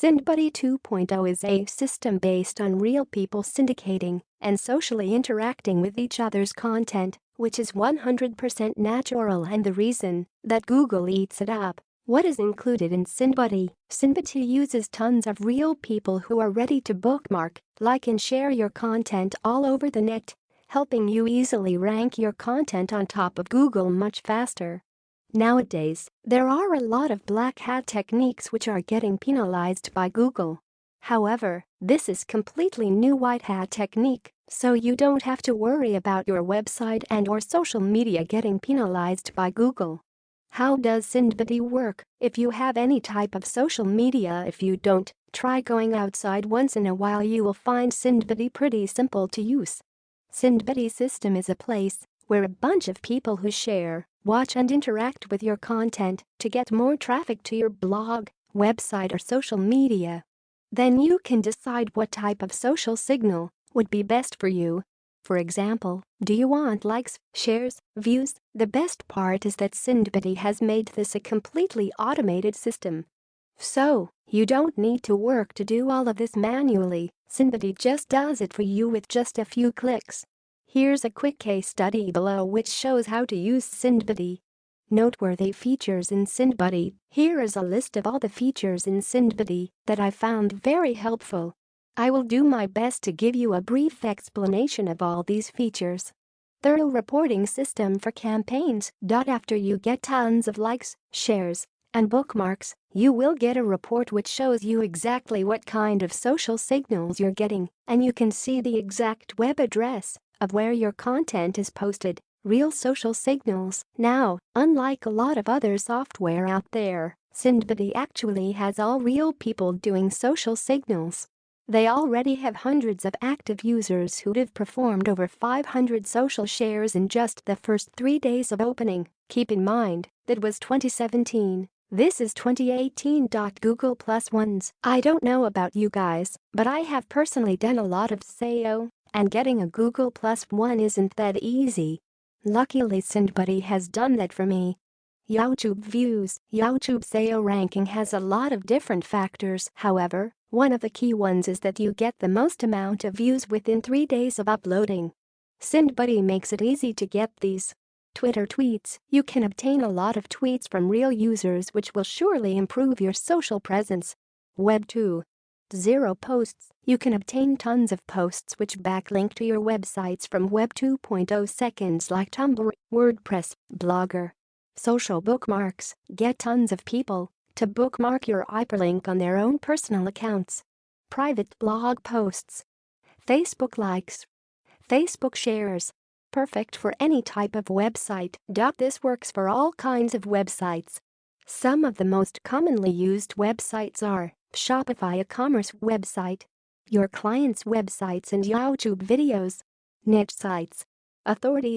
SyndBuddy 2.0 is a system based on real people syndicating and socially interacting with each other's content, which is 100% natural and the reason that Google eats it up. What is included in SyndBuddy? SyndBuddy uses tons of real people who are ready to bookmark, like and share your content all over the net, helping you easily rank your content on top of Google much faster. Nowadays, there are a lot of black hat techniques which are getting penalized by Google. However, this is completely new white hat technique, so you don't have to worry about your website and/or social media getting penalized by Google. How does SyndBuddy work? If you have any type of social media, if you don't, try going outside once in a while. You will find SyndBuddy pretty simple to use. SyndBuddy system is a place where a bunch of people who share, watch and interact with your content to get more traffic to your blog, website or social media. Then you can decide what type of social signal would be best for you. For example, do you want likes, shares, views? The best part is that SyndBuddy has made this a completely automated system. So, you don't need to work to do all of this manually. SyndBuddy just does it for you with just a few clicks. Here's a quick case study below which shows how to use SyndBuddy. Noteworthy features in SyndBuddy. Here is a list of all the features in SyndBuddy that I found very helpful. I will do my best to give you a brief explanation of all these features. Thorough reporting system for campaigns. After you get tons of likes, shares, and bookmarks, you will get a report which shows you exactly what kind of social signals you're getting, and you can see the exact web address of where your content is posted. Real social signals. Now, unlike a lot of other software out there, SyndBuddy actually has all real people doing social signals. They already have hundreds of active users who have performed over 500 social shares in just the first 3 days of opening. Keep in mind, that was 2017. This is 2018. Google Plus ones. I don't know about you guys, but I have personally done a lot of SEO, and getting a Google Plus one isn't that easy. Luckily SyndBuddy has done that for me. YouTube views. YouTube SEO ranking has a lot of different factors. However, one of the key ones is that you get the most amount of views within 3 days of uploading. SyndBuddy makes it easy to get these. Twitter tweets. You can obtain a lot of tweets from real users which will surely improve your social presence. Web 2.0 posts. You can obtain tons of posts which backlink to your websites from Web 2.0 seconds like Tumblr, WordPress, Blogger. Social bookmarks. Get tons of people to bookmark your hyperlink on their own personal accounts. Private blog posts. Facebook likes. Facebook shares. Perfect for any type of website. This works for all kinds of websites. Some of the most commonly used websites are Shopify, a commerce website, your client's websites and YouTube videos, niche sites, authorities,